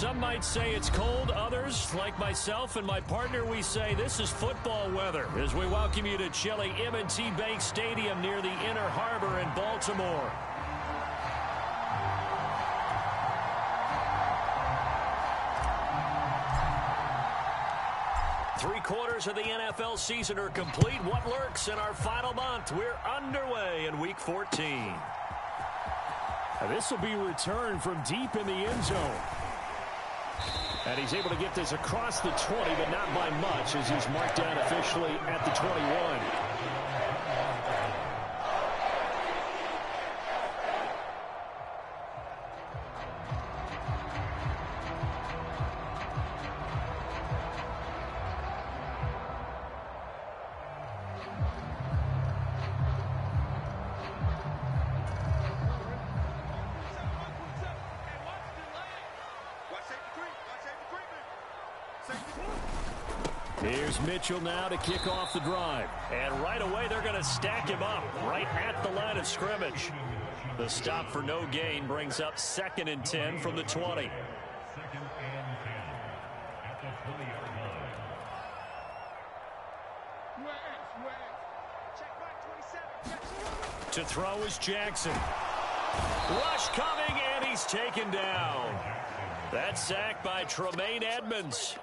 Some might say it's cold. Others, like myself and my partner, we say this is football weather as we welcome you to chilly M&T Bank Stadium near the Inner Harbor in Baltimore. Three-quarters of the NFL season are complete. What lurks in our final month? We're underway in Week 14. This will be returned from deep in the end zone. And he's able to get this across the 20, but not by much as he's marked down officially at the 21. Here's Mitchell now to kick off the drive. And right away, they're going to stack him up right at the line of scrimmage. The stop for no gain brings up 2nd and 10 from the 20. To throw is Jackson. Rush coming, and he's taken down. That sack by Tremaine Edmonds.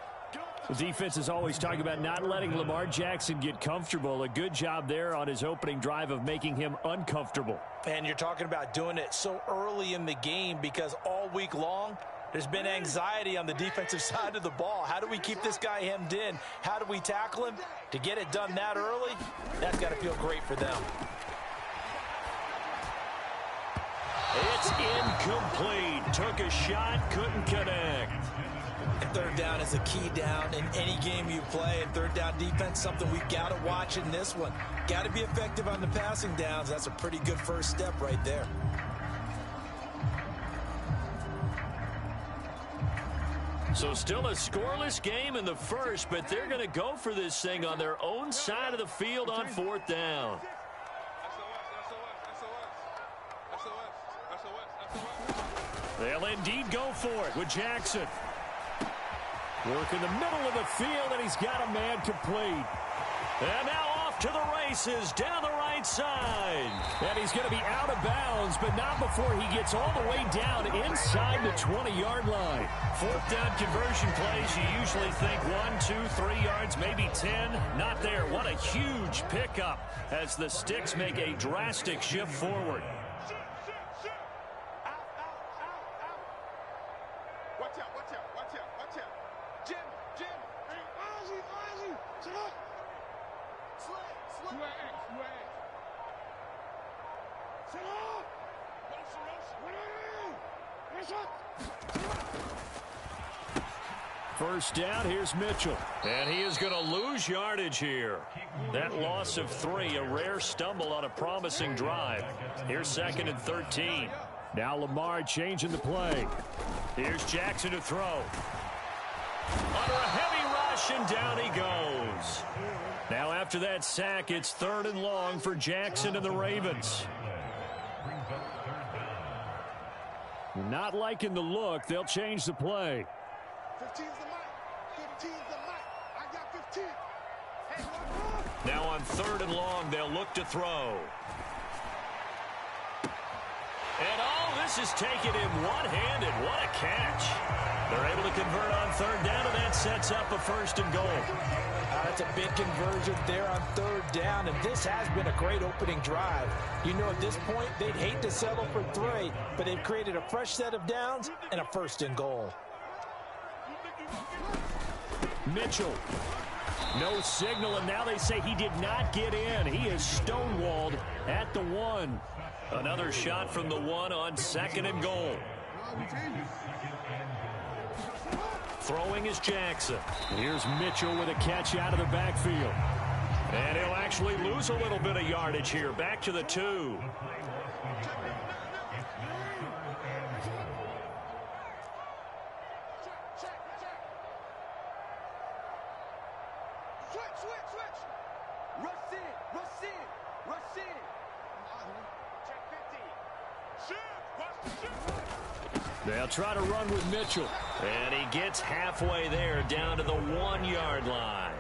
The defense is always talking about not letting Lamar Jackson get comfortable. A good job there on his opening drive of making him uncomfortable. And you're talking about doing it so early in the game because all week long, there's been anxiety on the defensive side of the ball. How do we keep this guy hemmed in? How do we tackle him? To get it done that early, that's got to feel great for them. It's incomplete. Took a shot, couldn't connect. Third down is a key down in any game you play, and third down defense, something we've got to watch in this one. Got to be effective on the passing downs. That's a pretty good first step right there. So still a scoreless game in the first, but they're going to go for this thing on their own side of the field on 4th down. They'll indeed go for it with Jackson. Work in the middle of the field, and he's got a man complete. And now off to the races down the right side. And he's going to be out of bounds, but not before he gets all the way down inside the 20-yard line. 4th down conversion plays, you usually think 1, 2, 3 yards, maybe 10. Not there. What a huge pickup as the Sticks make a drastic shift forward. First down, here's Mitchell. And he is going to lose yardage here. That loss of 3, a rare stumble on a promising drive. Here's 2nd and 13. Now Lamar changing the play. Here's Jackson to throw. Under a heavy rush, and down he goes. Now after that sack, it's 3rd and long for Jackson and the Ravens. Not liking the look. They'll change the play. 15's the mic. 15's the mic. I got 15. Hey, now on 3rd and long, they'll look to throw. And all this is taken in one-handed. What a catch. They're able to convert on 3rd down, and that sets up a 1st and goal. That's a big conversion there on 3rd down, and this has been a great opening drive. You know, at this point, they'd hate to settle for 3, but they've created a fresh set of downs and a 1st and goal. Mitchell. No signal, and now they say he did not get in. He is stonewalled at the 1. Another shot from the 1 on 2nd and goal. Throwing is Jackson. Here's Mitchell with a catch out of the backfield. And he'll actually lose a little bit of yardage here. Back to the 2. They'll try to run with Mitchell. And he gets halfway there, down to the 1-yard line.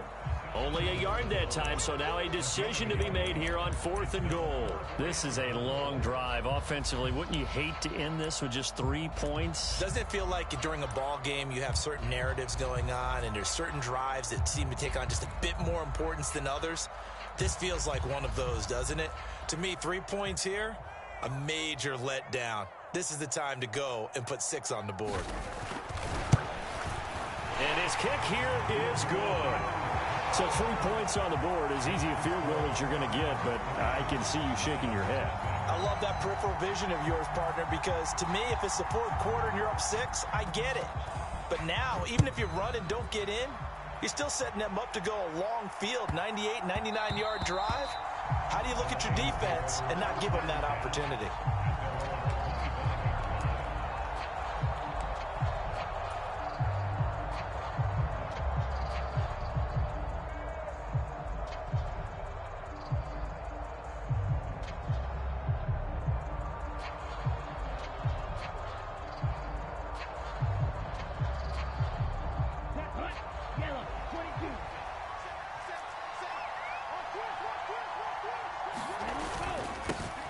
Only a yard that time, so now a decision to be made here on 4th and goal. This is a long drive. Offensively, wouldn't you hate to end this with just 3 points? Doesn't it feel like during a ball game you have certain narratives going on and there's certain drives that seem to take on just a bit more importance than others? This feels like one of those, doesn't it? To me, 3 points here, a major letdown. This is the time to go and put 6 on the board. And his kick here is good. So 3 points on the board, as easy a field goal as you're going to get, but I can see you shaking your head. I love that peripheral vision of yours, partner, because to me, if it's the 4th quarter and you're up 6, I get it. But now, even if you run and don't get in, you're still setting them up to go a long field, 98, 99-yard drive. How do you look at your defense and not give them that opportunity?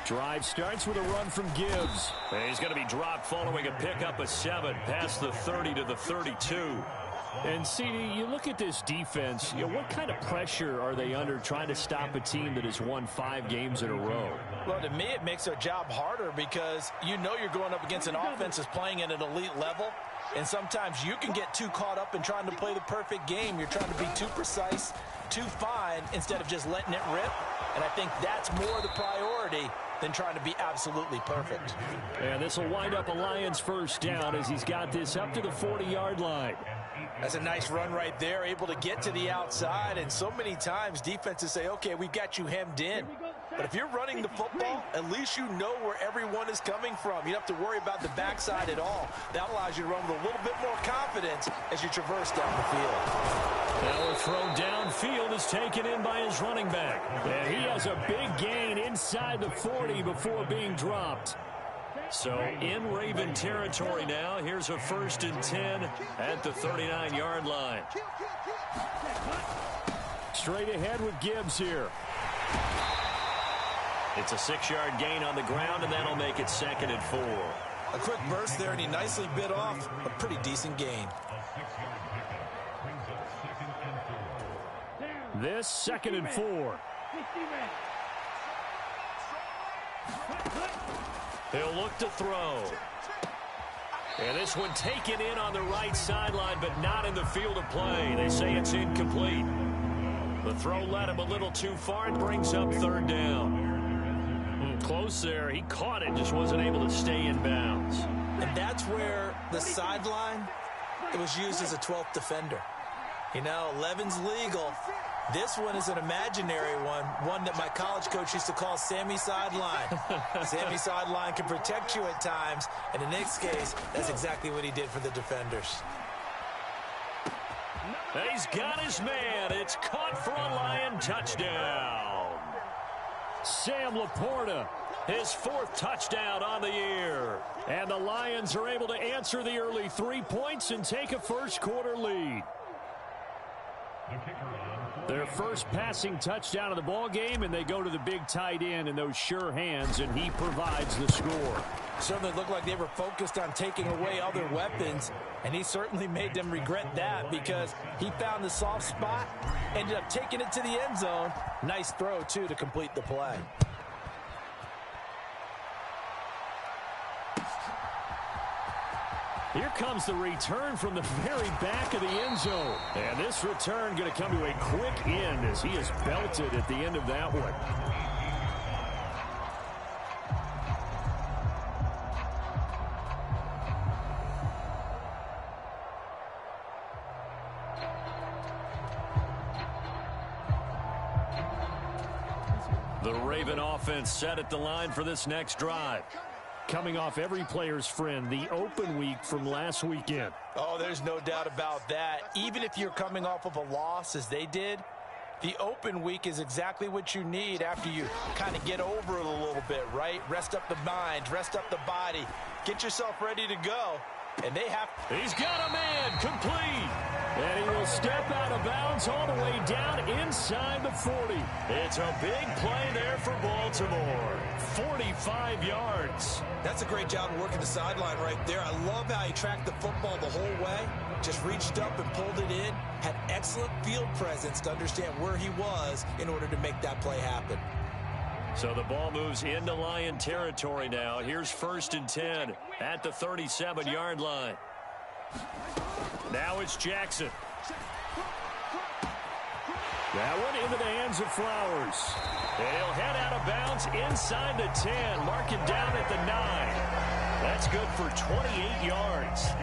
Drive starts with a run from Gibbs. And he's going to be dropped following a pickup of 7 past the 30 to the 32. And, CD, you look at this defense, what kind of pressure are they under trying to stop a team that has won 5 games in a row? Well, to me, it makes their job harder because you know you're going up against an offense that's playing at an elite level. And sometimes you can get too caught up in trying to play the perfect game. You're trying to be too precise, too fine, instead of just letting it rip. And I think that's more the priority than trying to be absolutely perfect. And this will wind up a Lions first down as he's got this up to the 40-yard line. That's a nice run right there, able to get to the outside. And so many times defenses say, okay, we've got you hemmed in. But if you're running the football, at least you know where everyone is coming from. You don't have to worry about the backside at all. That allows you to run with a little bit more confidence as you traverse down the field. Now a throw downfield is taken in by his running back. And he has a big gain inside the 40 before being dropped. So in Raven territory now. Here's a 1st and 10 at the 39-yard line. Straight ahead with Gibbs here. It's a 6-yard gain on the ground, and that'll make it 2nd and 4. A quick burst there, and he nicely bit off a pretty decent gain. This 2nd and 4. He'll look to throw. And this one taken in on the right sideline, but not in the field of play. They say it's incomplete. The throw led him a little too far and brings up 3rd down. Close there. He caught it, just wasn't able to stay in bounds. And that's where the sideline, it was used as a 12th defender. You know, 11's legal. This one is an imaginary one that my college coach used to call Sammy Sideline. Sammy Sideline can protect you at times, and in Nick's case, that's exactly what he did for the defenders. He's got his man. It's caught for a Lion touchdown. Sam Laporta, his 4th touchdown on the year. And the Lions are able to answer the early 3 points and take a first quarter lead. Their first passing touchdown of the ball game, and they go to the big tight end in those sure hands, and he provides the score. Certainly looked like they were focused on taking away other weapons, and he certainly made them regret that because he found the soft spot, ended up taking it to the end zone. Nice throw, too, to complete the play. Here comes the return from the very back of the end zone. And this return going to come to a quick end as he is belted at the end of that one. The Raven offense set at the line for this next drive. Coming off every player's friend, the open week from last weekend. Oh, there's no doubt about that. Even if you're coming off of a loss as they did, The open week is exactly what you need after you kind of get over it a little bit, right? Rest up the mind, rest up the body, get yourself ready to go. And they have... He's got a man, complete. And he will step out of bounds all the way down inside the 40. It's a big play there for Baltimore. 45 yards. That's a great job of working the sideline right there. I love how he tracked the football the whole way. Just reached up and pulled it in. Had excellent field presence to understand where he was in order to make that play happen. So the ball moves into Lion territory now. Here's 1st and 10 at the 37-yard line. Now it's Jackson. That one into the hands of Flowers. And he'll head out of bounds inside the 10. Mark it down at the 9. That's good for 28 yards.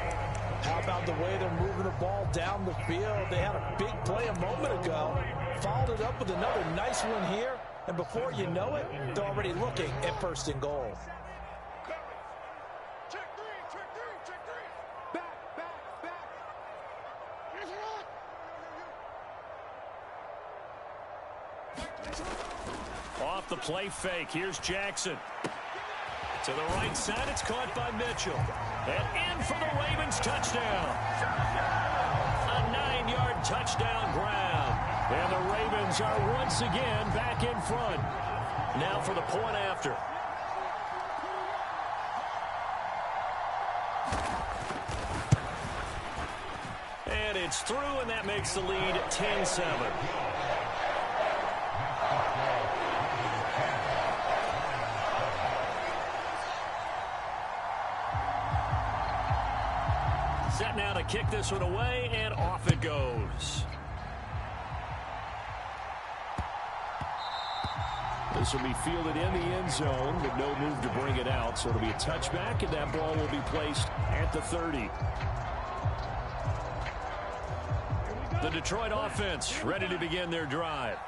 How about the way they're moving the ball down the field? They had a big play a moment ago. Followed it up with another nice one here. And before you know it, they're already looking at 1st and goal. Check three. Back. Here's one. Off the play fake. Here's Jackson. To the right side, it's caught by Mitchell. And in for the Ravens touchdown. A 9-yard touchdown grab. And the Ravens are once again back in front. Now for the point after. And it's through, and that makes the lead 10-7. Set now to kick this one away, and off it goes. This will be fielded in the end zone, but no move to bring it out. So it'll be a touchback, and that ball will be placed at the 30. The Detroit offense ready to begin their drive.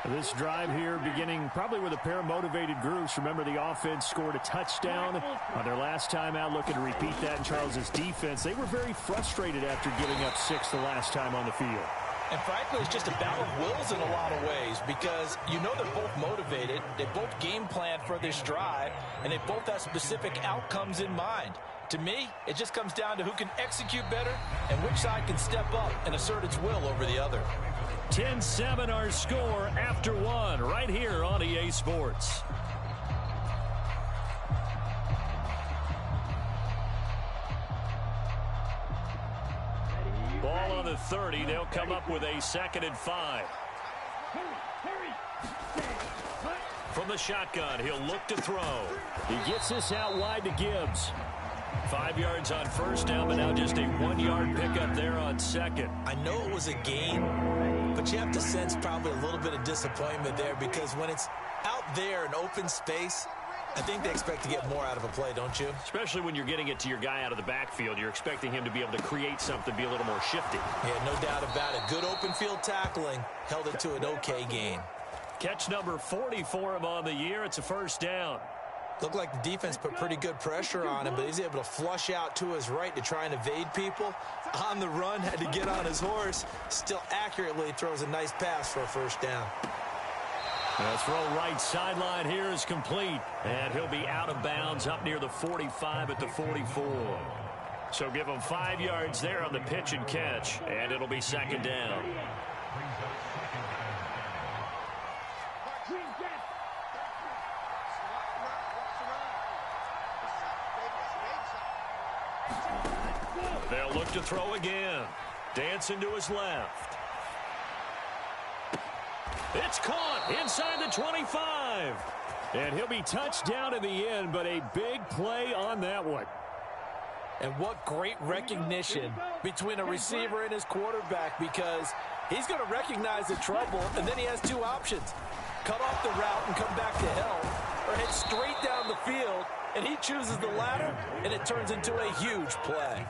This drive here beginning probably with a pair of motivated groups. Remember, the offense scored a touchdown on their last time out, looking to repeat that in Charles' defense. They were very frustrated after giving up 6 the last time on the field. And frankly, it's just a battle of wills in a lot of ways because you know they're both motivated. They both game plan for this drive, and they both have specific outcomes in mind. To me, it just comes down to who can execute better and which side can step up and assert its will over the other. 10-7 our score after one right here on EA Sports. Ball on the 30. They'll come up with a 2nd and 5. From the shotgun, he'll look to throw. He gets this out wide to Gibbs. 5 yards on 1st down, but now just a 1-yard pickup there on 2nd. I know it was a gain, but you have to sense probably a little bit of disappointment there because when it's out there in open space, I think they expect to get more out of a play, don't you? Especially when you're getting it to your guy out of the backfield. You're expecting him to be able to create something, be a little more shifty. Yeah, no doubt about it. Good open field tackling held it to an okay gain. Catch number 40 for him on the year. It's a 1st down. Looked like the defense put pretty good pressure on him, but he's able to flush out to his right to try and evade people. On the run, had to get on his horse. Still accurately throws a nice pass for a 1st down. The throw right sideline here is complete. And he'll be out of bounds up near the 45 at the 44. So give him 5 yards there on the pitch and catch. And it'll be 2nd down. They'll look to throw again. Dancing to his left. It's caught inside the 25. And he'll be touched down in the end, but a big play on that one. And what great recognition between a receiver and his quarterback because he's going to recognize the trouble, and then he has 2 options. Cut off the route and come back to help, or head straight down the field, and he chooses the latter, and it turns into a huge play.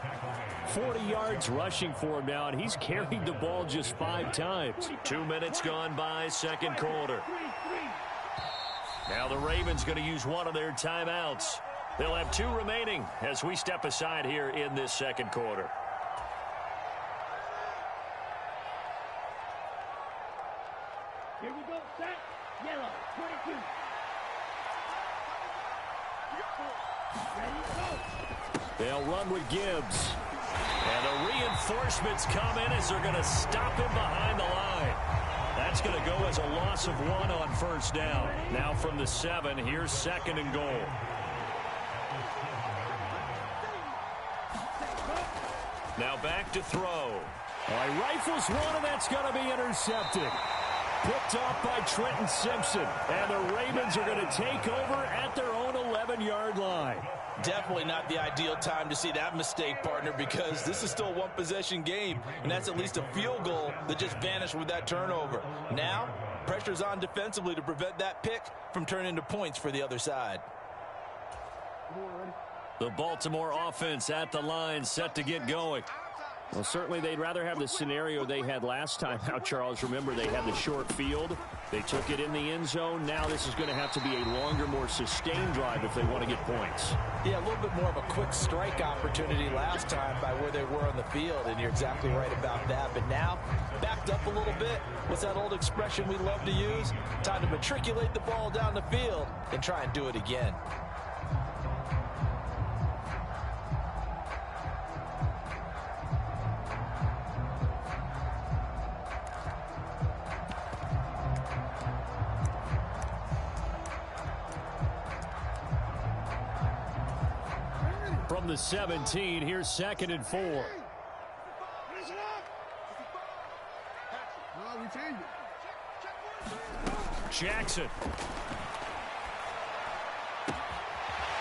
40 yards rushing for him now, and he's carried the ball just 5 times. 2 minutes gone by, 2nd quarter. Now the Ravens going to use one of their timeouts. They'll have 2 remaining as we step aside here in this 2nd quarter. Here we go, set, yellow, 22. Ready, go. They'll run with Gibbs. And the reinforcements come in as they're going to stop him behind the line. That's going to go as a loss of 1 on first down. Now from the 7, here's 2nd and goal. Now back to throw. All right, rifles one, and that's going to be intercepted. Picked off by Trenton Simpson. And the Ravens are going to take over at their own 11-yard line. Definitely not the ideal time to see that mistake, partner, because this is still a one-possession game, and that's at least a field goal that just vanished with that turnover. Now, pressure's on defensively to prevent that pick from turning into points for the other side. The Baltimore offense at the line, set to get going. Well, certainly they'd rather have the scenario they had last time out, Charles. Remember, they had the short field. They took it in the end zone. Now this is going to have to be a longer, more sustained drive if they want to get points. Yeah, a little bit more of a quick strike opportunity last time by where they were on the field, and you're exactly right about that. But now, backed up a little bit. What's that old expression we love to use? Time to matriculate the ball down the field and try and do it again. From the 17, here's 2nd and 4. Jackson.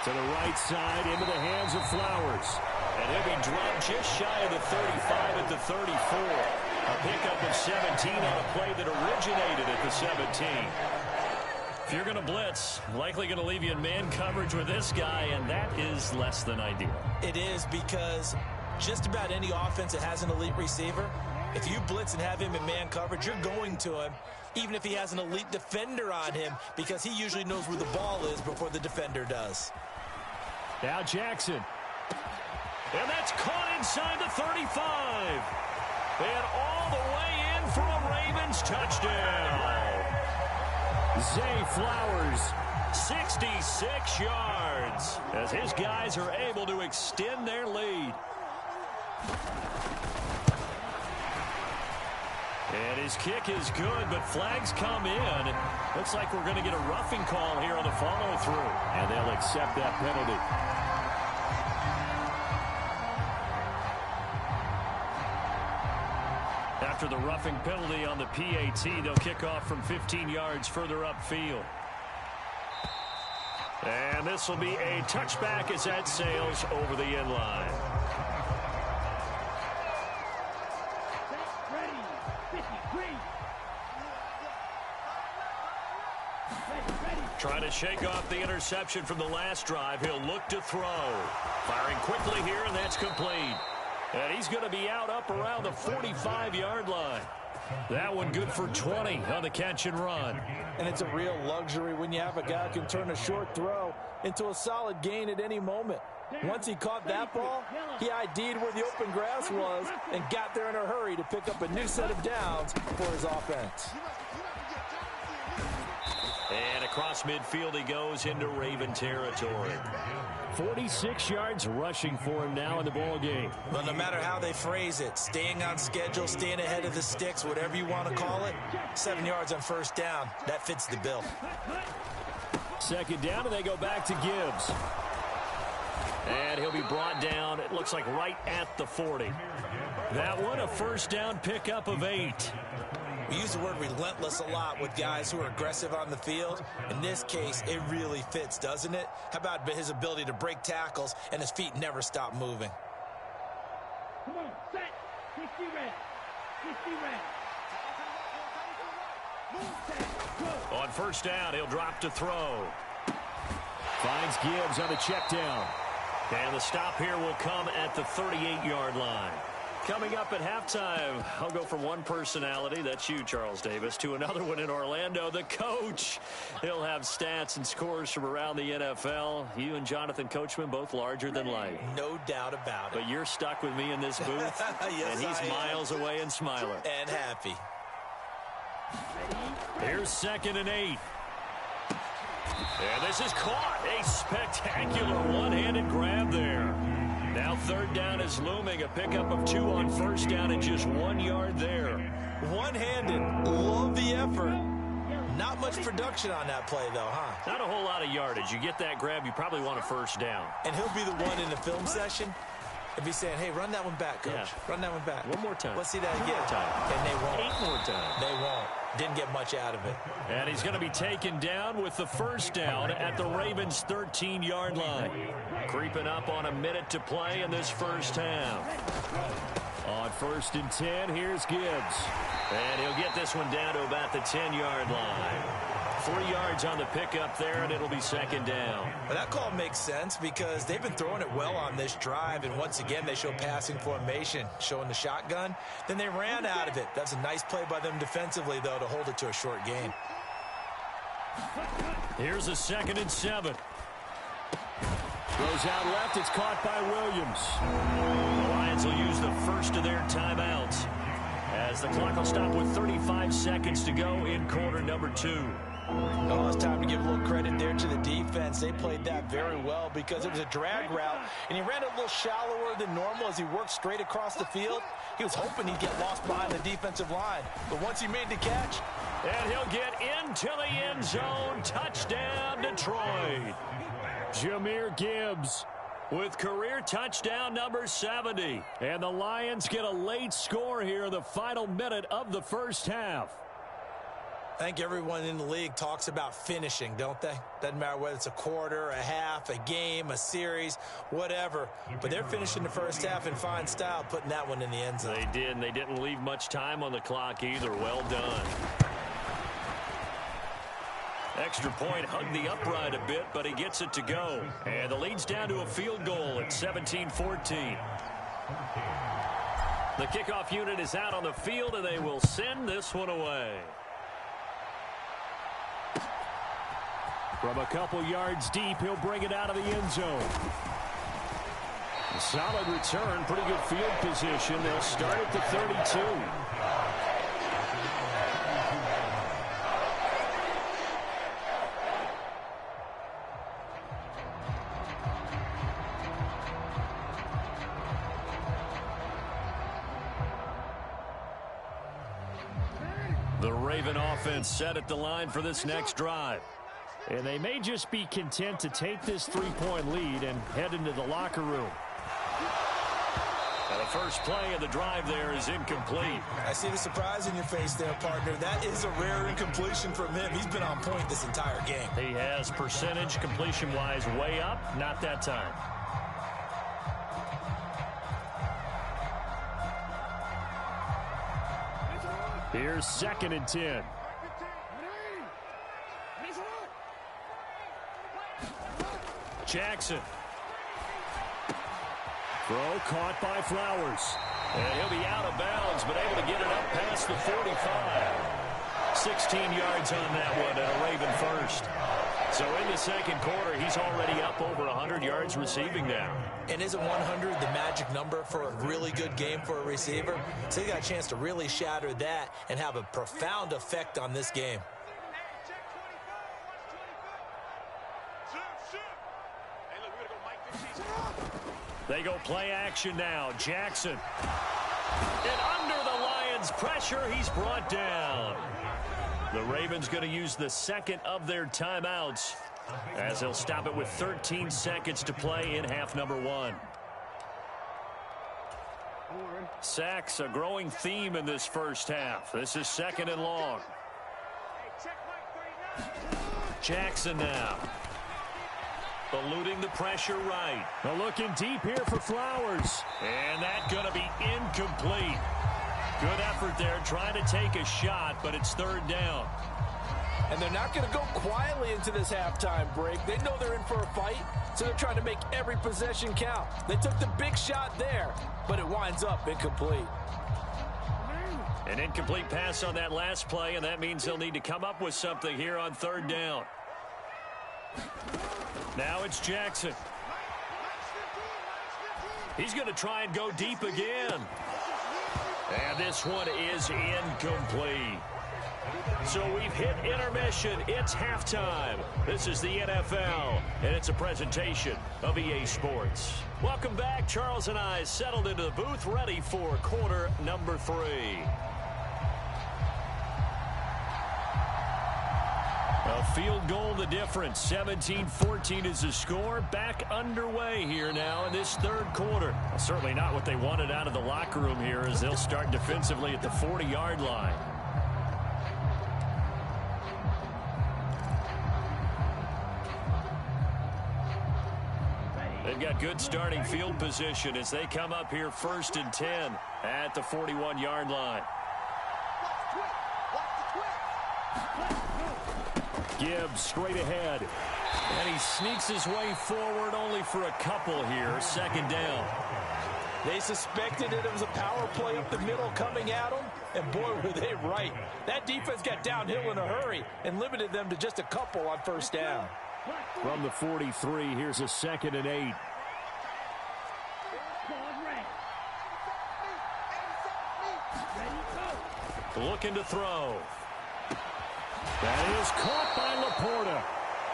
To the right side, into the hands of Flowers. And he'll be dropped just shy of the 35 at the 34. A pickup of 17 on a play that originated at the 17. If you're going to blitz, likely going to leave you in man coverage with this guy, and that is less than ideal. It is, because just about any offense that has an elite receiver, if you blitz and have him in man coverage, you're going to him, even if he has an elite defender on him, because he usually knows where the ball is before the defender does. Now Jackson. And that's caught inside the 35. And all the way in for a Ravens touchdown. Zay Flowers. 66 yards as his guys are able to extend their lead. And his kick is good, but flags come in. Looks like we're going to get a roughing call here on the follow-through. And they'll accept that penalty. After the roughing penalty on the PAT, they'll kick off from 15 yards further upfield. And this will be a touchback as that sails over the end line. Trying to shake off the interception from the last drive. He'll look to throw. Firing quickly here, and that's complete. And he's going to be out up around the 45-yard line. That one good for 20 on the catch and run. And it's a real luxury when you have a guy who can turn a short throw into a solid gain at any moment. Once he caught that ball, he ID'd where the open grass was and got there in a hurry to pick up a new set of downs for his offense. And across midfield he goes into Raven territory. 46 yards rushing for him now in the ball game. But no matter how they phrase it, staying on schedule, staying ahead of the sticks, whatever you want to call it, 7 yards on first down, that fits the bill. 2nd down, and they go back to Gibbs. And he'll be brought down, it looks like right at the 40. That one, a first down pickup of 8. We use the word relentless a lot with guys who are aggressive on the field. In this case, it really fits, doesn't it? How about his ability to break tackles and his feet never stop moving? Come on, set. 60 red. 60 red. Move, set, go. On first down, he'll drop to throw. Finds Gibbs on the check down. And the stop here will come at the 38-yard line. Coming up at halftime, I'll go from one personality, that's you, Charles Davis, to another one in Orlando, the coach. He'll have stats and scores from around the NFL. You and Jonathan Coachman, both larger than life. No doubt about it. But you're stuck with me in this booth, yes, and he's miles away and smiling. And happy. Ready, Here's 2nd and 8. And this is caught. A spectacular one-handed grab there. Now 3rd down is looming. A pickup of 2 on 1st down and just 1 yard there. One-handed. Love the effort. Not much production on that play, though, huh? Not a whole lot of yardage. You get that grab, you probably want a 1st down. And he'll be the one in the film session if he's saying, hey, run that one back, Coach. Yeah. Run that one back. One more time. Let's see that again. 2 more time. And they won't. 8 more times. They won't. Didn't get much out of it. And he's going to be taken down with the 1st down at the Ravens' 13-yard line. Creeping up on a minute to play in this first half. On 1st and 10, here's Gibbs. And he'll get this one down to about the 10-yard line. 3 yards on the pickup there, and it'll be 2nd down. Well, that call makes sense because they've been throwing it well on this drive, and once again, they show passing formation, showing the shotgun. Then they ran out of it. That's a nice play by them defensively, though, to hold it to a short gain. Here's a 2nd and 7. Throws out left. It's caught by Williams. The Lions will use the first of their timeouts as the clock will stop with 35 seconds to go in quarter number 2. Oh, it's time to give a little credit there to the defense. They played that very well because it was a drag route, and he ran it a little shallower than normal as he worked straight across the field. He was hoping he'd get lost behind the defensive line, but once he made the catch, and he'll get into the end zone. Touchdown, Detroit. Jahmyr Gibbs with career touchdown number 70. And the Lions get a late score here in the final minute of the first half. I think everyone in the league talks about finishing, don't they? Doesn't matter whether it's a quarter, a half, a game, a series, whatever. But they're finishing the first half in fine style, putting that one in the end zone. They did, and they didn't leave much time on the clock either. Well done. Extra point hugged the upright a bit, but he gets it to go. And the lead's down to a field goal at 17-14. The kickoff unit is out on the field, and they will send this one away. From a couple yards deep, he'll bring it out of the end zone. A solid return, pretty good field position. They'll start at the 32. The Raven offense set at the line for this next drive. And they may just be content to take this 3-point lead and head into the locker room. And the first play of the drive there is incomplete. I see the surprise in your face there, partner. That is a rare incompletion from him. He's been on point this entire game. He has percentage completion-wise way up, not that time. Here's 2nd and 10. Jackson. Throw caught by Flowers. And he'll be out of bounds, but able to get it up past the 45. 16 yards on that one, and a Raven first. So in the second quarter, he's already up over 100 yards receiving now. And isn't 100 the magic number for a really good game for a receiver? So he got a chance to really shatter that and have a profound effect on this game. They go play action now. Jackson. And under the Lions' pressure, he's brought down. The Ravens going to use the second of their timeouts as they'll stop it with 13 seconds to play in half number 1. Sacks, a growing theme in this first half. This is 2nd and long. Jackson now. Eluding the pressure right. They're looking deep here for Flowers. And that's going to be incomplete. Good effort there, trying to take a shot, but it's 3rd down. And they're not going to go quietly into this halftime break. They know they're in for a fight, so they're trying to make every possession count. They took the big shot there, but it winds up incomplete. An incomplete pass on that last play, and that means they'll need to come up with something here on 3rd down. Now it's Jackson. He's going to try and go deep again. And this one is incomplete. So we've hit intermission. It's halftime. This is the NFL, and it's a presentation of EA Sports. Welcome back. Charles and I settled into the booth, ready for quarter number 3. A field goal the difference. 17-14 is the score. Back underway here now in this third quarter. Well, certainly not what they wanted out of the locker room here as they'll start defensively at the 40-yard line. They've got good starting field position as they come up here 1st and 10 at the 41-yard line. Gibbs straight ahead. And he sneaks his way forward only for a couple here. 2nd down. They suspected it was a power play up the middle coming at them, and boy, were they right. That defense got downhill in a hurry and limited them to just a couple on 1st down. From the 43, here's a 2nd and 8. Looking to throw. That is caught by Laporta.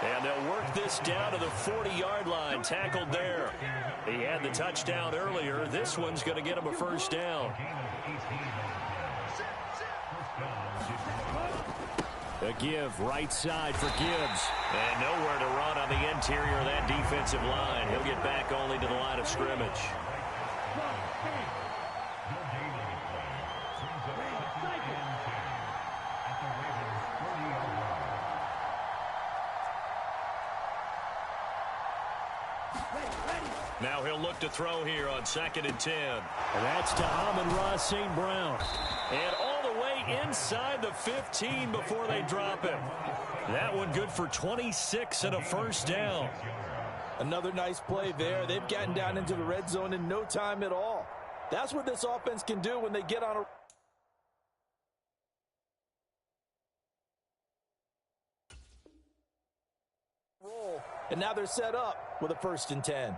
And they'll work this down to the 40-yard line. Tackled there. He had the touchdown earlier. This one's going to get him a 1st down. The give right side for Gibbs. And nowhere to run on the interior of that defensive line. He'll get back only to the line of scrimmage. Now he'll look to throw here on 2nd and 10. And that's to Amon-Ra St. Brown. And all the way inside the 15 before they drop him. That one good for 26 and a 1st down. Another nice play there. They've gotten down into the red zone in no time at all. That's what this offense can do when they get on a roll. And now they're set up with a 1st and 10.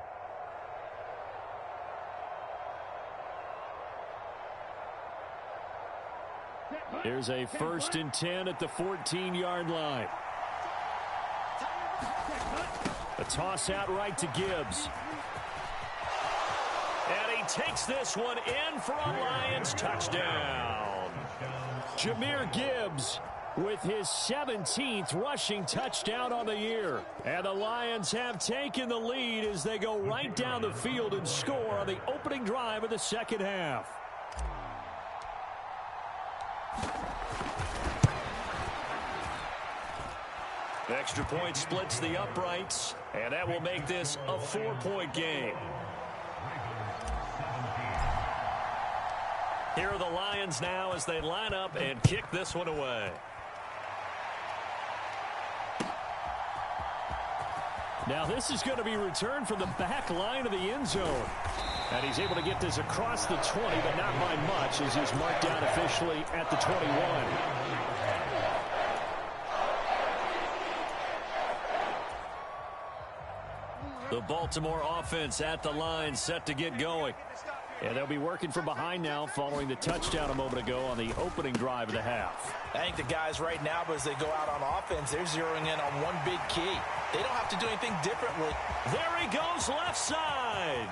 Here's a 1st and 10 at the 14-yard line. A toss out right to Gibbs. And he takes this one in for a Lions touchdown. Jahmyr Gibbs with his 17th rushing touchdown on the year. And the Lions have taken the lead as they go right down the field and score on the opening drive of the 2nd half. Extra point splits the uprights, and that will make this a 4-point game. Here are the Lions now as they line up and kick this one away. Now this is going to be returned from the back line of the end zone. And he's able to get this across the 20, but not by much as he's marked down officially at the 21. The Baltimore offense at the line set to get going. And they'll be working from behind now following the touchdown a moment ago on the opening drive of the half. I think the guys right now, as they go out on offense, they're zeroing in on one big key. They don't have to do anything differently. There he goes left side.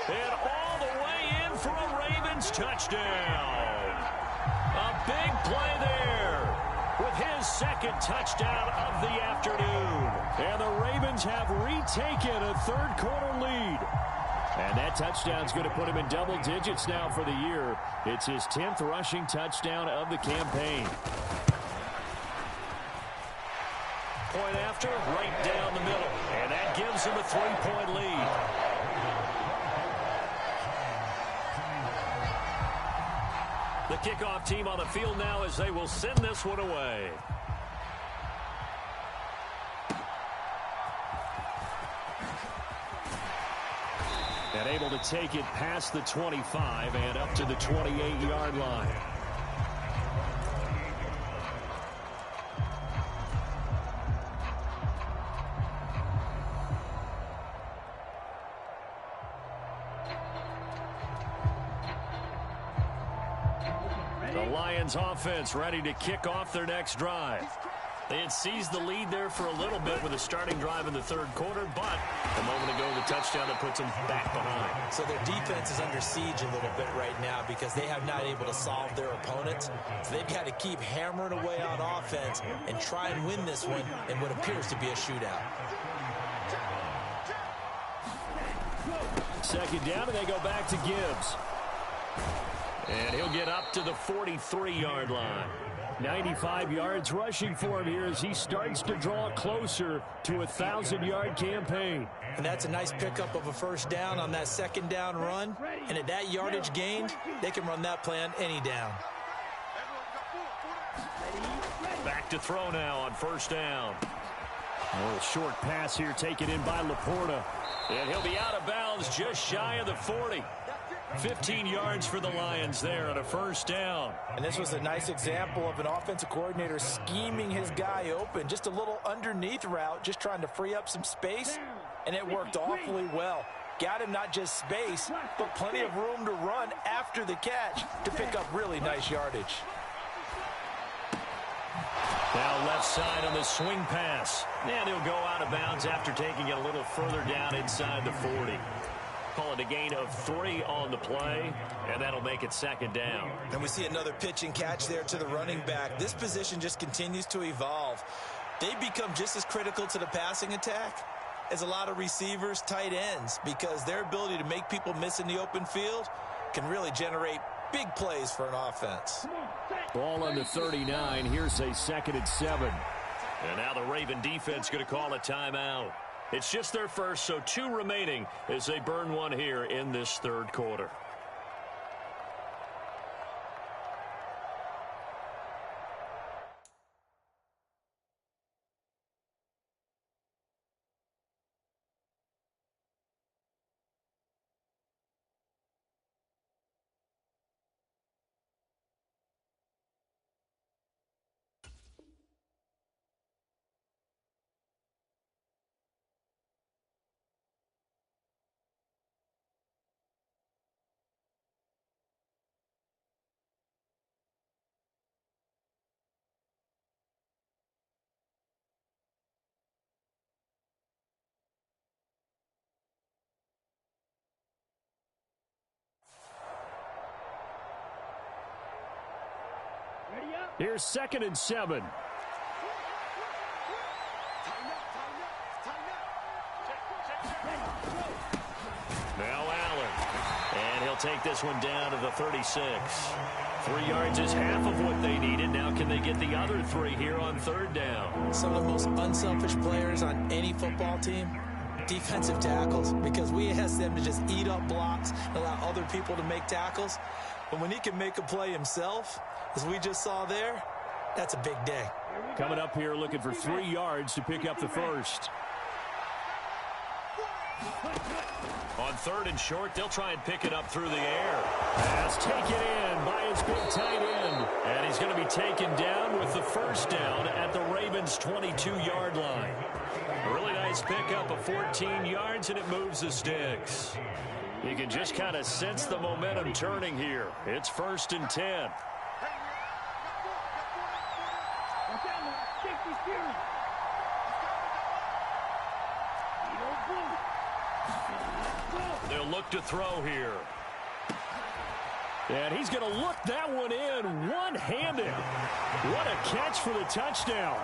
And all the way in for a Ravens touchdown. A big play there with his 2nd touchdown of the afternoon. And the Ravens have retaken a 3rd quarter lead. And that touchdown's going to put him in double digits now for the year. It's his 10th rushing touchdown of the campaign. Point after, right down the middle. And that gives him a 3-point lead. The kickoff team on the field now as they will send this one away. And able to take it past the 25 and up to the 28-yard line. The Lions offense ready to kick off their next drive. They had seized the lead there for a little bit with a starting drive in the third quarter, but a moment ago, the touchdown that puts them back behind. So their defense is under siege a little bit right now because they have not able to solve their opponents. So they've got to keep hammering away on offense and try and win this one in what appears to be a shootout. Second down, and they go back to Gibbs. And he'll get up to the 43-yard line. 95 yards rushing for him here as he starts to draw closer to a 1,000-yard campaign. And that's a nice pickup of a first down on that second down run. And at that yardage gained, they can run that play on any down. Back to throw now on first down. A little short pass here taken in by Laporta. And he'll be out of bounds just shy of the 40. 15 yards for the Lions there on a first down. And this was a nice example of an offensive coordinator scheming his guy open. Just a little underneath route, just trying to free up some space, and it worked awfully well. Got him not just space, but plenty of room to run after the catch to pick up really nice yardage. Now left side on the swing pass. And he'll go out of bounds after taking it a little further down inside the 40. Call it a gain of 3 on the play, and that'll make it second down. And we see another pitch and catch there to the running back. This position just continues to evolve. They become just as critical to the passing attack as a lot of receivers, tight ends, because their ability to make people miss in the open field can really generate big plays for an offense. Ball on the 39. Here's a 2nd and 7. And now the Raven defense going to call a timeout. It's just their first, so 2 remaining as they burn one here in this third quarter. Here's 2nd and 7. Now Allen. And he'll take this one down to the 36. 3 yards is half of what they needed. Now can they get the other 3 here on third down? Some of the most unselfish players on any football team, defensive tackles, because we ask them to just eat up blocks and allow other people to make tackles. But when he can make a play himself, as we just saw there, that's a big day. Coming up here looking for 3 yards to pick up the first. On third and short, they'll try and pick it up through the air. Pass taken in by his big tight end. And he's going to be taken down with the first down at the Ravens' 22-yard line. A really nice pickup of 14 yards, and it moves the sticks. You can just kind of sense the momentum turning here. It's 1st and 10. They'll look to throw here. And he's going to look that one in one-handed. What a catch for the touchdown.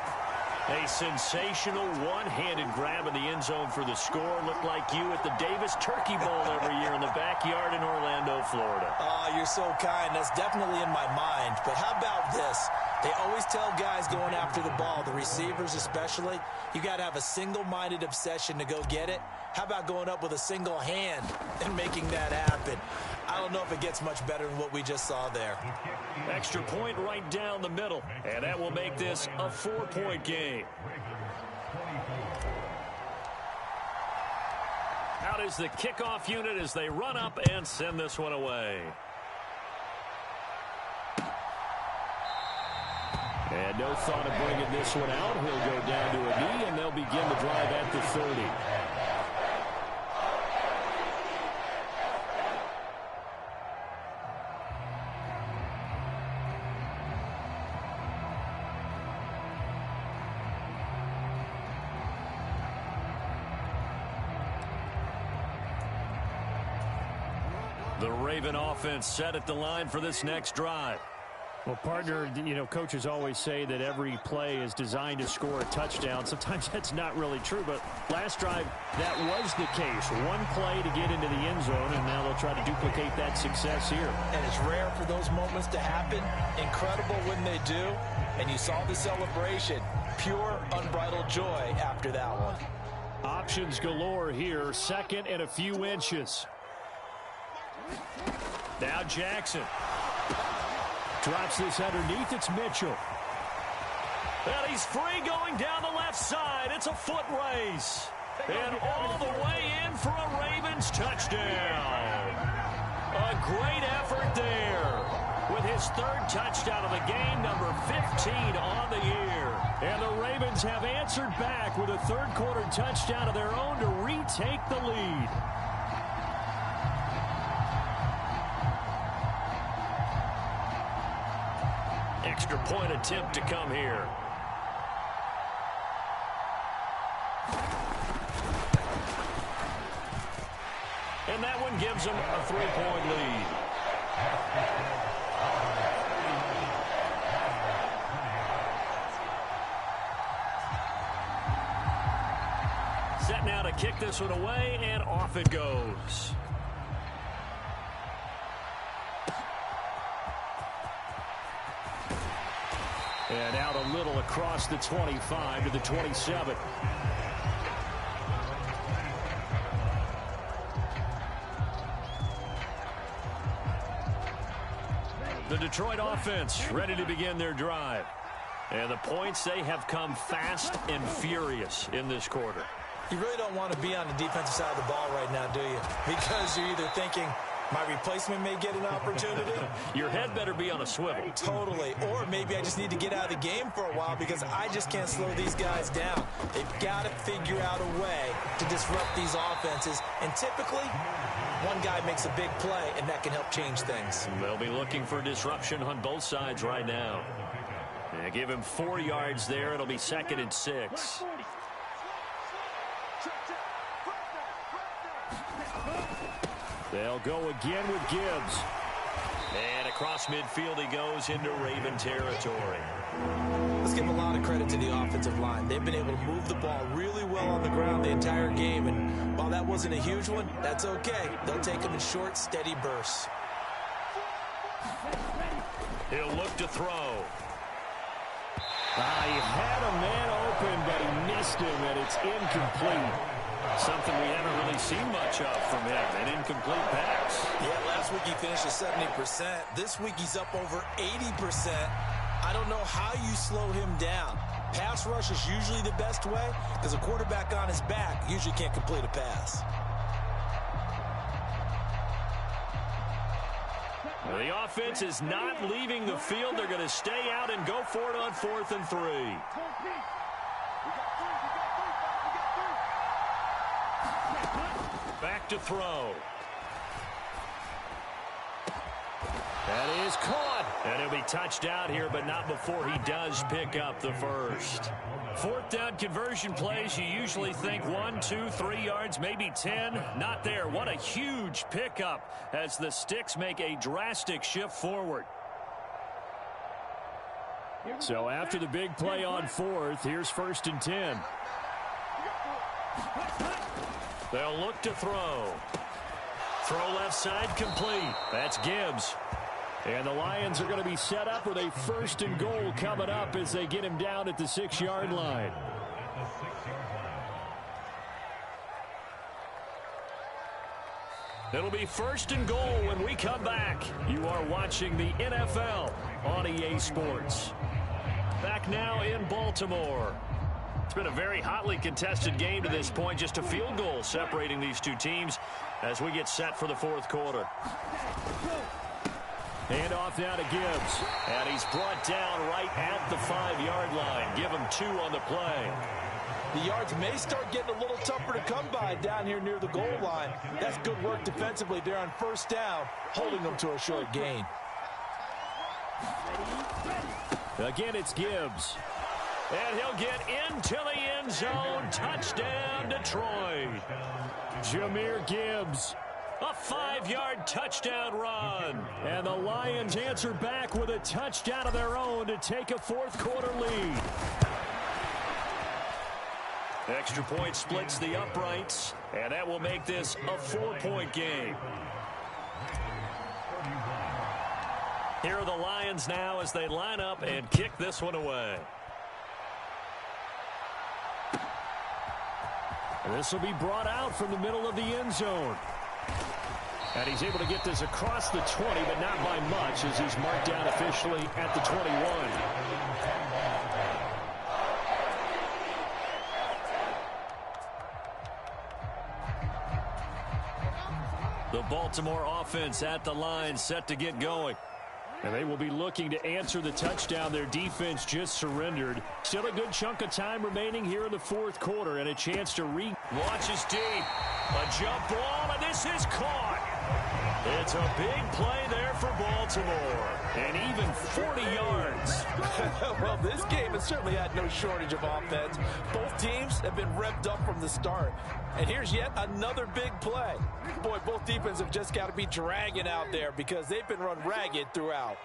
A sensational one-handed grab in the end zone for the score. Looked like you at the Davis Turkey Bowl every year in the backyard in Orlando, Florida. Oh, you're so kind. That's definitely in my mind. But how about this? They always tell guys going after the ball, the receivers especially, you got to have a single-minded obsession to go get it. How about going up with a single hand and making that happen? I don't know if it gets much better than what we just saw there. Extra point right down the middle, and that will make this a 4-point game. Out is the kickoff unit as they run up and send this one away. And no thought of bringing this one out. He'll go down to a knee, and they'll begin the drive at the 30. The Raven offense set at the line for this next drive. Well, partner, you know, coaches always say that every play is designed to score a touchdown. Sometimes that's not really true, but last drive, that was the case. One play to get into the end zone, and now they'll try to duplicate that success here. And it's rare for those moments to happen. Incredible when they do. And you saw the celebration. Pure, unbridled joy after that one. Options galore here. Second and a few inches. Now Jackson. Drops this underneath. It's Mitchell. And he's free going down the left side. It's a foot race. And all the way in for a Ravens touchdown. A great effort there. With his third touchdown of the game, number 15 on the year. And the Ravens have answered back with a third-quarter touchdown of their own to retake the lead. Extra point attempt to come here. And that one gives them a 3-point lead. Set now to kick this one away, and off it goes. And out a little across the 25 to the 27. The Detroit offense ready to begin their drive. And the points, they have come fast and furious in this quarter. You really don't want to be on the defensive side of the ball right now, do you? Because you're either thinking, my replacement may get an opportunity. Your head better be on a swivel. Totally. Or maybe I just need to get out of the game for a while because I just can't slow these guys down. They've got to figure out a way to disrupt these offenses. And typically, one guy makes a big play, and that can help change things. They'll be looking for disruption on both sides right now. Yeah, give him 4 yards there. It'll be 2nd and 6. They'll go again with Gibbs. And across midfield he goes into Raven territory. Let's give a lot of credit to the offensive line. They've been able to move the ball really well on the ground the entire game. And while that wasn't a huge one, that's okay. They'll take them in short, steady bursts. He'll look to throw. He had a man open, but he missed him, and it's incomplete. Something we haven't really seen much of from him, an incomplete pass. Yeah, last week he finished at 70%. This week he's up over 80%. I don't know how you slow him down. Pass rush is usually the best way because a quarterback on his back usually can't complete a pass. The offense is not leaving the field. They're going to stay out and go for it on 4th and 3. Back to throw. That is caught. And he'll be touched out here, but not before he does pick up the first. 4th down conversion plays, you usually think 1, 2, 3 yards, maybe 10. Not there. What a huge pickup as the Sticks make a drastic shift forward. So after the big play on 4th, here's 1st and 10. They'll look to throw. Throw left side complete. That's Gibbs. And the Lions are going to be set up with a 1st and goal coming up as they get him down at the 6-yard line. It'll be 1st and goal when we come back. You are watching the NFL on EA Sports. Back now in Baltimore. It's been a very hotly contested game to this point. Just a field goal separating these two teams as we get set for the 4th quarter. Hand off now to Gibbs. And he's brought down right at the 5-yard line. Give him 2 on the play. The yards may start getting a little tougher to come by down here near the goal line. That's good work defensively there on 1st down, holding them to a short gain. Again, it's Gibbs. And he'll get into the end zone. Touchdown, Detroit. Jahmyr Gibbs. A 5-yard touchdown run. And the Lions answer back with a touchdown of their own to take a fourth-quarter lead. Extra point splits the uprights, and that will make this a 4-point game. Here are the Lions now as they line up and kick this one away. This will be brought out from the middle of the end zone. And he's able to get this across the 20, but not by much as he's marked down officially at the 21. The Baltimore offense at the line set to get going. And they will be looking to answer the touchdown their defense just surrendered. Still a good chunk of time remaining here in the fourth quarter and a chance to launches deep. A jump ball, and this is caught. It's a big play there for Baltimore. And even 40 yards. Well, this game has certainly had no shortage of offense. Both teams have been revved up from the start. And here's yet another big play. Boy, both defenses have just got to be dragging out there because they've been run ragged throughout.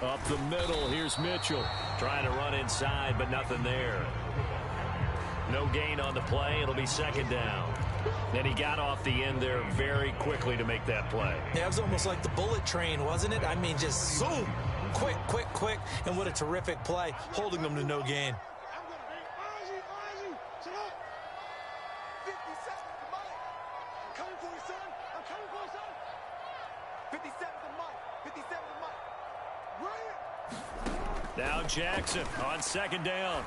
Up the middle, here's Mitchell. Trying to run inside, but nothing there. No gain on the play. It'll be second down. And he got off the end there very quickly to make that play. Yeah, it was almost like the bullet train, wasn't it? I mean, just zoom. Quick, quick, quick. And what a terrific play, holding them to no gain. Now Jackson on second down.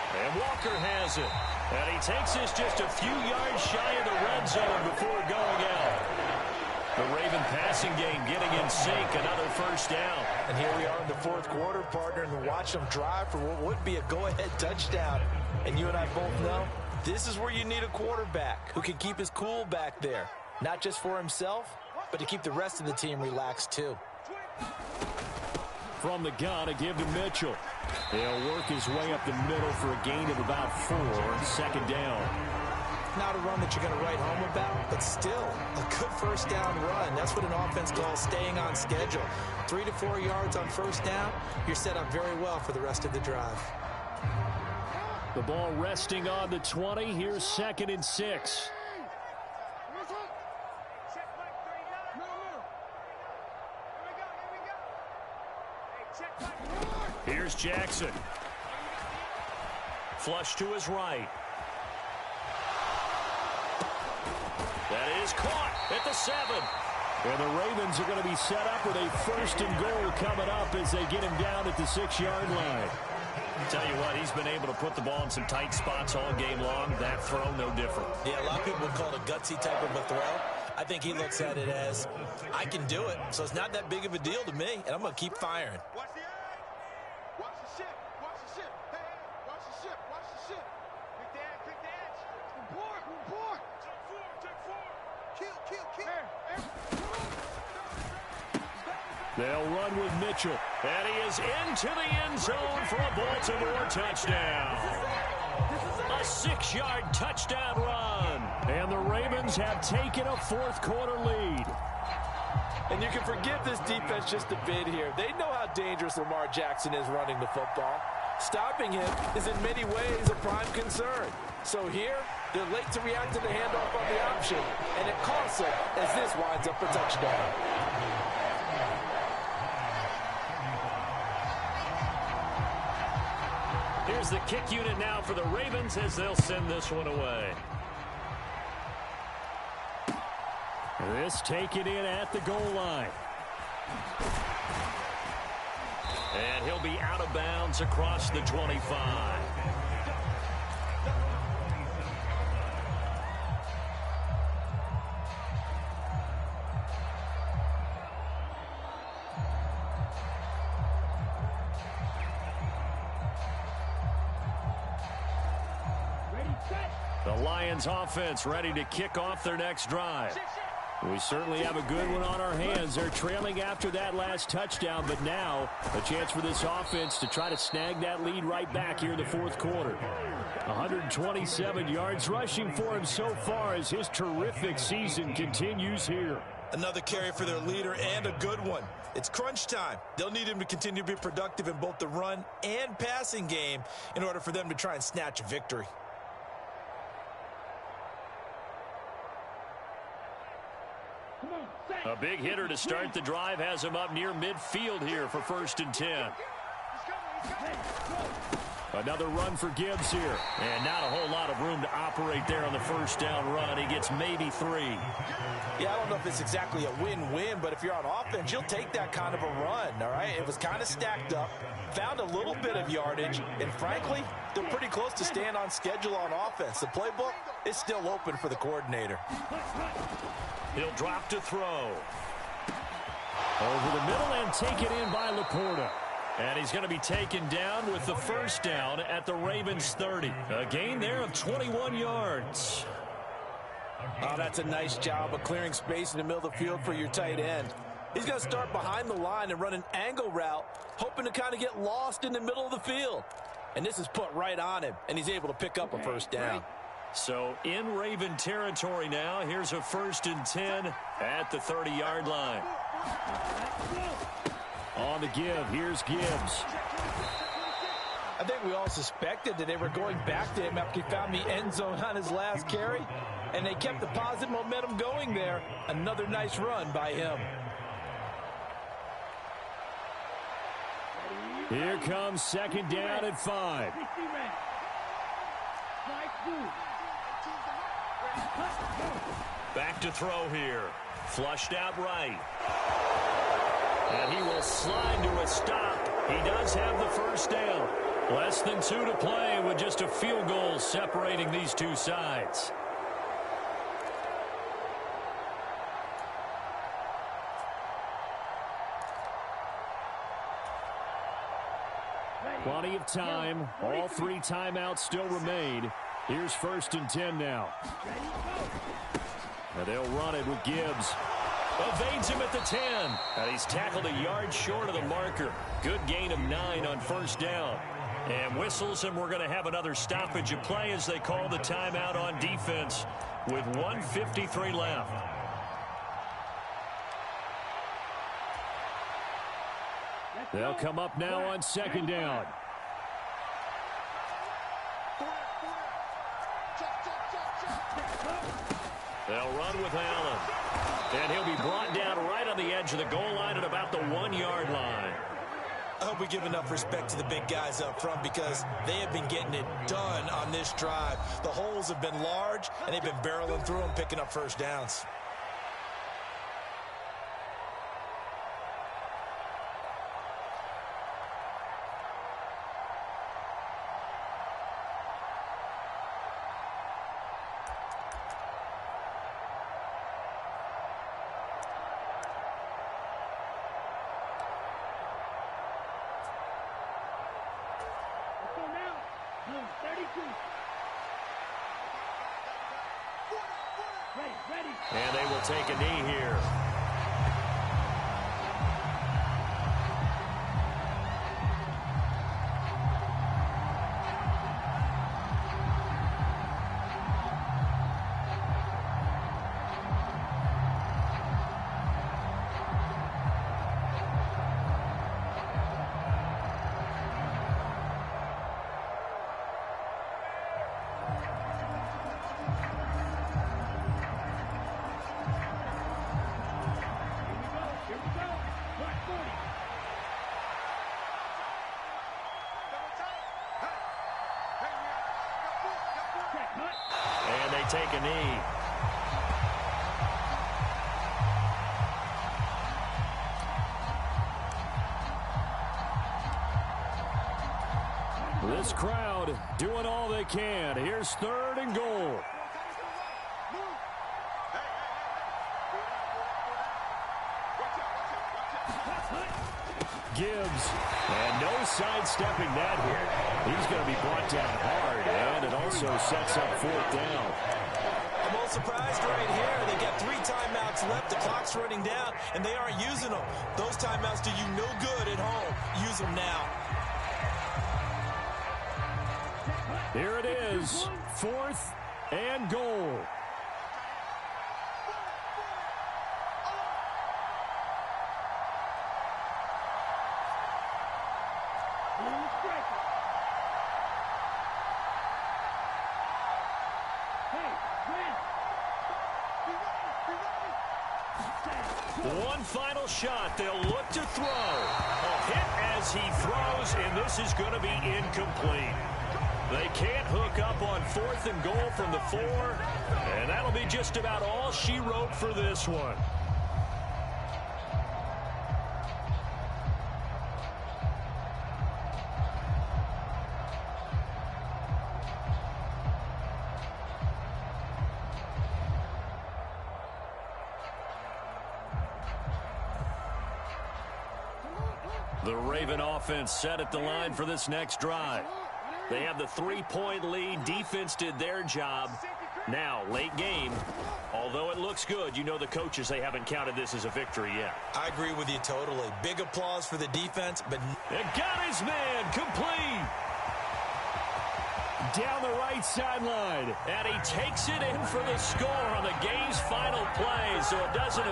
And Walker has it. And he takes this just a few yards shy of the red zone before going out. The Raven passing game getting in sync, another first down. And here we are in the fourth quarter, partner, and watch them drive for what would be a go-ahead touchdown. And you and I both know this is where you need a quarterback who can keep his cool back there. Not just for himself, but to keep the rest of the team relaxed too. From the gun, a give to Mitchell. He'll work his way up the middle for a gain of about 4, second down. Not a run that you're going to write home about, but still a good first down run. That's what an offense calls staying on schedule. 3 to 4 yards on first down, you're set up very well for the rest of the drive. The ball resting on the 20. Here's 2nd and 6. Here's Jackson. Flush to his right. That is caught at the 7. And the Ravens are going to be set up with a 1st and goal coming up as they get him down at the 6-yard line. Tell you what, he's been able to put the ball in some tight spots all game long. That throw, no different. Yeah, a lot of people would call it a gutsy type of a throw. I think he looks at it as, I can do it, so it's not that big of a deal to me, and I'm going to keep firing. Watch the edge. Watch the ship. Watch the ship. Hey, watch the ship. Watch the ship. Pick the edge. Pick the edge. Board. Board. Take 4. Take 4. Kill. They'll run with Mitchell. And he is into the end zone for a Baltimore touchdown. A 6-yard touchdown run. And the Ravens have taken a fourth-quarter lead. And you can forgive this defense just a bit here. They know how dangerous Lamar Jackson is running the football. Stopping him is in many ways a prime concern. So here, they're late to react to the handoff on the option, and it costs them as this winds up a touchdown. Here's the kick unit now for the Ravens as they'll send this one away. This taken in at the goal line. And he'll be out of bounds across the 25. Ready, set. The Lions offense ready to kick off their next drive. We certainly have a good one on our hands. They're trailing after that last touchdown, but now a chance for this offense to try to snag that lead right back here in the fourth quarter. 127 yards rushing for him so far as his terrific season continues here. Another carry for their leader and a good one. It's crunch time. They'll need him to continue to be productive in both the run and passing game in order for them to try and snatch a victory. A big hitter to start the drive has him up near midfield here for 1st and 10. Another run for Gibbs here. And not a whole lot of room to operate there on the first down run. He gets maybe 3. Yeah, I don't know if it's exactly a win-win, but if you're on offense, you'll take that kind of a run, all right? It was kind of stacked up, found a little bit of yardage, and frankly, they're pretty close to staying on schedule on offense. The playbook is still open for the coordinator. He'll drop to throw. Over the middle and taken in by Laporta. And he's going to be taken down with the first down at the Ravens 30. A gain there of 21 yards. Oh, that's a nice job of clearing space in the middle of the field for your tight end. He's going to start behind the line and run an angle route, hoping to kind of get lost in the middle of the field. And this is put right on him, and he's able to pick up a first down. So in Raven territory now, here's a 1st and 10 at the 30-yard line. On the give, here's Gibbs. I think we all suspected that they were going back to him after he found the end zone on his last carry, and they kept the positive momentum going there. Another nice run by him. Here comes 2nd down at 5. Back to throw here. Flushed out right. And he will slide to a stop. He does have the first down. Less than 2 to play with just a field goal separating these two sides. Plenty of time. All 3 timeouts still remain. Here's 1st and 10 now. And they'll run it with Gibbs. Evades him at the 10. And he's tackled a yard short of the marker. Good gain of 9 on first down. And whistles, and we're going to have another stoppage of play as they call the timeout on defense with 1:53 left. They'll come up now on 2nd down. They'll run with Allen. And he'll be brought down right on the edge of the goal line at about the 1-yard line. I hope we give enough respect to the big guys up front because they have been getting it done on this drive. The holes have been large, and they've been barreling through them, picking up first downs. And they will take a knee here. And they take a knee. This crowd doing all they can. Here's 3rd and goal. Gibbs, and no sidestepping that here. He's going to be brought down hard, and it also sets up 4th down. surprised right here. They got 3 timeouts left. The clock's running down, and they aren't using them. Those timeouts do you no good at home. Use them now. Here it is, 4th and goal. One final shot. They'll look to throw. A hit as he throws, and this is going to be incomplete. They can't hook up on 4th and goal from the 4, and that'll be just about all she wrote for this one. The Raven offense set at the line for this next drive. They have the 3-point lead. Defense did their job. Now, late game, although it looks good, you know the coaches, they haven't counted this as a victory yet. I agree with you totally. Big applause for the defense, but... It got his man complete. Down the right sideline. And he takes it in for the score on the game's final play, so it doesn't